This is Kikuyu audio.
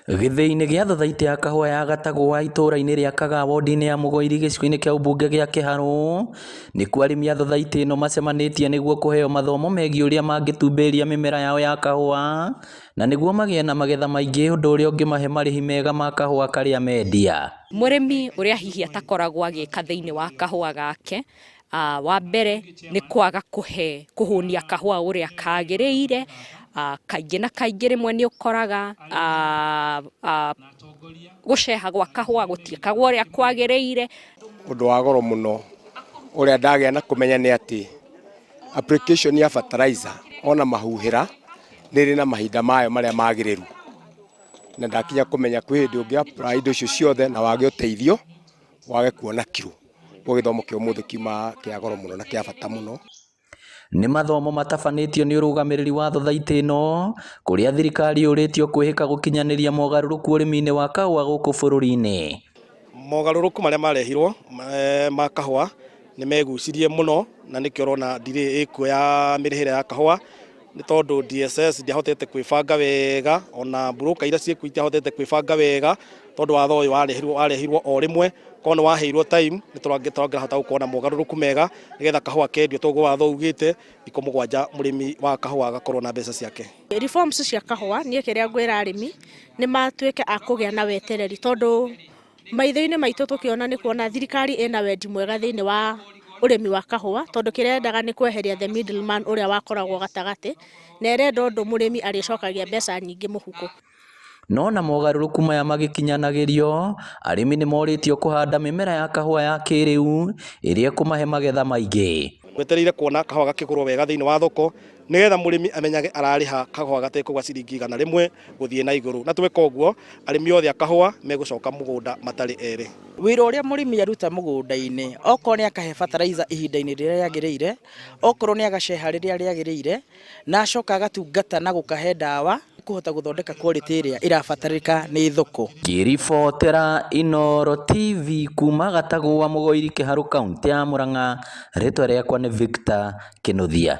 Gĩthĩi-inĩ gĩa Thothaitĩ ya kahũa ya Gatagũa itũũra-inĩ rĩa Kagaa wondi-inĩ ya Mũgoiri gĩcigo-inĩ kĩa ũmbunge gĩa Kĩharũ, nĩkuo arĩmi a Thothaitĩ ĩno macemanĩtie nĩguo kũheo mathomo megiĩ ũrĩa mangĩtumbĩria mĩmera yao ya kahũa na nĩguo magĩe na magetha maingĩ, ũndũ ũrĩa ũngĩmahe marĩhi mega ma kahũa karĩa mendia. Mũrĩmi ũrĩa hihi atakoragwo agĩka thĩinĩ wa kahũa gake, wa mbere nĩ kwaga kũhũnia kahũa ũrĩa kagĩrĩire. Kaingĩ na kaingĩ rĩmwe nĩ ũkoraga gũceha gwa kahũa gũtiĩkagwo ũrĩa kwagĩrĩire. Ũndũ wa goro mũno ũrĩa ndagĩa na kũmenya nĩ atĩ application ya fertilizer ona mahuhĩra nĩrĩ na mahinda mayo marĩa magĩrĩru, na ndakinya kũmenya kwĩ hĩndĩ ũngĩ apply indo icio ciothe na wage ũteithio, wage kuona kiro. Gĩthomo kĩa ũmũthĩ kiuma kĩa goro mũno na kĩa bata mũno. Nĩ mathomo matabanĩtio nĩ ũrũgamĩrĩri wa Thothaitĩ ĩno, kũrĩa thirikari yũrĩtio kwĩhĩka gũkinyanĩria mogarũrũku ũrĩmi-inĩ wa kahũa gũkũ bũrũri-inĩ. Mogarũrũku marĩa marehirwo ma kahũa nĩ megucirie mũno, na nĩkĩo ũrona delay ĩkuo ya mĩrĩhĩre ya kahũa, nĩ tondũ DSS ndiahotete kwĩbanga wega, ona broker iria ciĩkuo itiahotete kwĩbanga wega, tondũ watho ũyũ warehirwo o rĩmwe. Kono waheirwo time nĩ tũrangĩhota gũkorwo na mogarũrũku mega, nĩgetha kahũa kendio toguo watho ugĩte thikũ 7 mũrĩmi wa kahũa agakorwo na mbeca ciake. Reforms cia kahũa niĩ kĩrĩa ngwĩra arĩmi nĩ matuĩke a kũgĩa na wetereri, tondũ maitho-inĩ maitũ tũkĩona nĩ kuona thirikari ĩna wendi mwega thĩinĩ wa ũrĩmi wa kahũa, tondũ kĩrĩa yendaga nĩ kweheria the middleman ũrĩa wakoragwo gatagatĩ, na ĩrenda ũndũ mũrĩmi arĩcokagia mbeca nyingĩ mũhuko. No na mogarũrũku maya magĩkinyanagĩrio, arĩmi nĩ morĩtio kũhanda mĩmera ya kahũa ya kĩrĩu ĩrĩa ĩkũmahe magetha maingĩ. Wetereire kuona kahũa gakĩgũrwo wega thĩinĩ wa thoko, nĩgetha mũrĩmi amenyage ararĩha kahũa gatekũgwa ciringi 100 gũthiĩ na igũrũ. Na tweka ũguo, arĩmi othe a kahũa megũcoka mũgũnda matarĩ erĩ. Wĩra ũrĩa mũrĩmi aruta mũgũnda-inĩ, okorwo nĩ akahe fertilizer ihinda-inĩ rĩrĩa rĩagĩrĩire, okorwo nĩ agaceha rĩrĩa rĩagĩrĩire, na acoka agatungata na gũkahe ndawa kũhota gũthondeka quality ĩrĩa ĩrabatarĩka nĩ thoko. Ngĩribotera Inooro TV kuma Gatagũa Mũgoiri Kĩharũ, kaunti ya Mũrang'a, rĩtwa rĩakwa nĩ Victor Kĩnuthia.